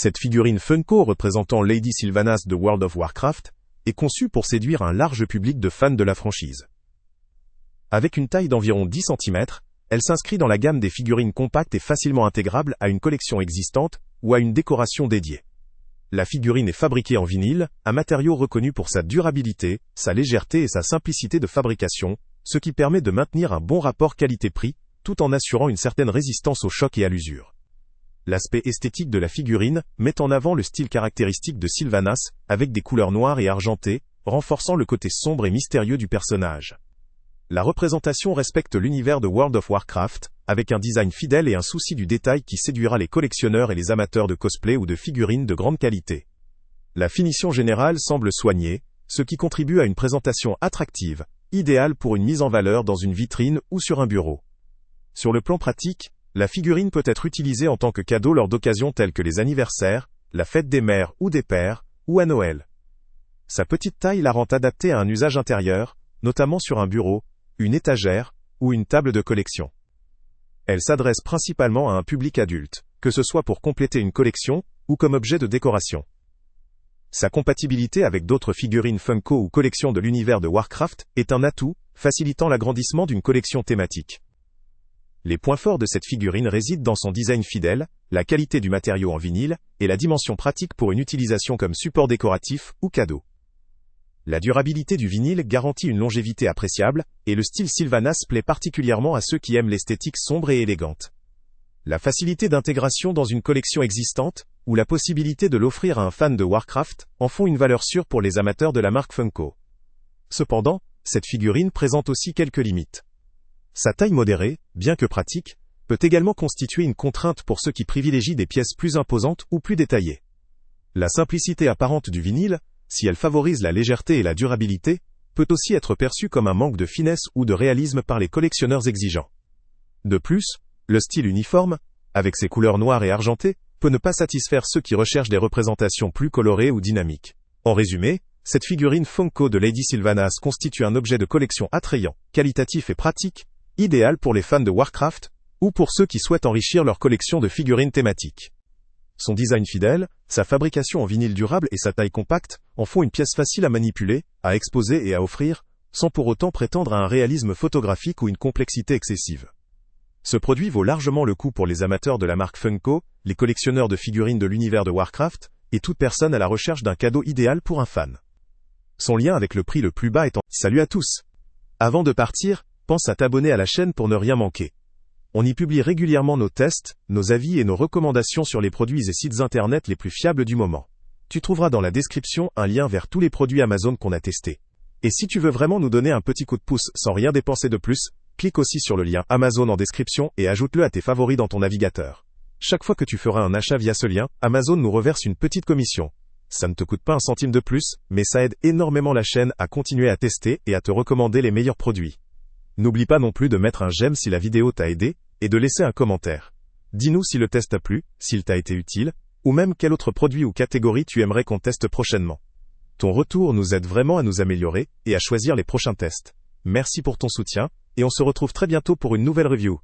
Cette figurine Funko représentant Lady Sylvanas de World of Warcraft est conçue pour séduire un large public de fans de la franchise. Avec une taille d'environ 10 cm, elle s'inscrit dans la gamme des figurines compactes et facilement intégrables à une collection existante ou à une décoration dédiée. La figurine est fabriquée en vinyle, un matériau reconnu pour sa durabilité, sa légèreté et sa simplicité de fabrication, ce qui permet de maintenir un bon rapport qualité-prix, tout en assurant une certaine résistance au choc et à l'usure. L'aspect esthétique de la figurine met en avant le style caractéristique de Sylvanas, avec des couleurs noires et argentées, renforçant le côté sombre et mystérieux du personnage. La représentation respecte l'univers de World of Warcraft, avec un design fidèle et un souci du détail qui séduira les collectionneurs et les amateurs de cosplay ou de figurines de grande qualité. La finition générale semble soignée, ce qui contribue à une présentation attractive, idéale pour une mise en valeur dans une vitrine ou sur un bureau. Sur le plan pratique, la figurine peut être utilisée en tant que cadeau lors d'occasions telles que les anniversaires, la fête des mères ou des pères, ou à Noël. Sa petite taille la rend adaptée à un usage intérieur, notamment sur un bureau, une étagère, ou une table de collection. Elle s'adresse principalement à un public adulte, que ce soit pour compléter une collection, ou comme objet de décoration. Sa compatibilité avec d'autres figurines Funko ou collections de l'univers de Warcraft est un atout, facilitant l'agrandissement d'une collection thématique. Les points forts de cette figurine résident dans son design fidèle, la qualité du matériau en vinyle, et la dimension pratique pour une utilisation comme support décoratif ou cadeau. La durabilité du vinyle garantit une longévité appréciable, et le style Sylvanas plaît particulièrement à ceux qui aiment l'esthétique sombre et élégante. La facilité d'intégration dans une collection existante, ou la possibilité de l'offrir à un fan de Warcraft, en font une valeur sûre pour les amateurs de la marque Funko. Cependant, cette figurine présente aussi quelques limites. Sa taille modérée, bien que pratique, peut également constituer une contrainte pour ceux qui privilégient des pièces plus imposantes ou plus détaillées. La simplicité apparente du vinyle, si elle favorise la légèreté et la durabilité, peut aussi être perçue comme un manque de finesse ou de réalisme par les collectionneurs exigeants. De plus, le style uniforme, avec ses couleurs noires et argentées, peut ne pas satisfaire ceux qui recherchent des représentations plus colorées ou dynamiques. En résumé, cette figurine Funko de Lady Sylvanas constitue un objet de collection attrayant, qualitatif et pratique, idéal pour les fans de Warcraft, ou pour ceux qui souhaitent enrichir leur collection de figurines thématiques. Son design fidèle, sa fabrication en vinyle durable et sa taille compacte en font une pièce facile à manipuler, à exposer et à offrir, sans pour autant prétendre à un réalisme photographique ou une complexité excessive. Ce produit vaut largement le coup pour les amateurs de la marque Funko, les collectionneurs de figurines de l'univers de Warcraft, et toute personne à la recherche d'un cadeau idéal pour un fan. Son lien avec le prix le plus bas étant... Salut à tous! Avant de partir, pense à t'abonner à la chaîne pour ne rien manquer. On y publie régulièrement nos tests, nos avis et nos recommandations sur les produits et sites internet les plus fiables du moment. Tu trouveras dans la description un lien vers tous les produits Amazon qu'on a testés. Et si tu veux vraiment nous donner un petit coup de pouce sans rien dépenser de plus, clique aussi sur le lien Amazon en description et ajoute-le à tes favoris dans ton navigateur. Chaque fois que tu feras un achat via ce lien, Amazon nous reverse une petite commission. Ça ne te coûte pas un centime de plus, mais ça aide énormément la chaîne à continuer à tester et à te recommander les meilleurs produits. N'oublie pas non plus de mettre un j'aime si la vidéo t'a aidé, et de laisser un commentaire. Dis-nous si le test t'a plu, s'il t'a été utile, ou même quel autre produit ou catégorie tu aimerais qu'on teste prochainement. Ton retour nous aide vraiment à nous améliorer, et à choisir les prochains tests. Merci pour ton soutien, et on se retrouve très bientôt pour une nouvelle review.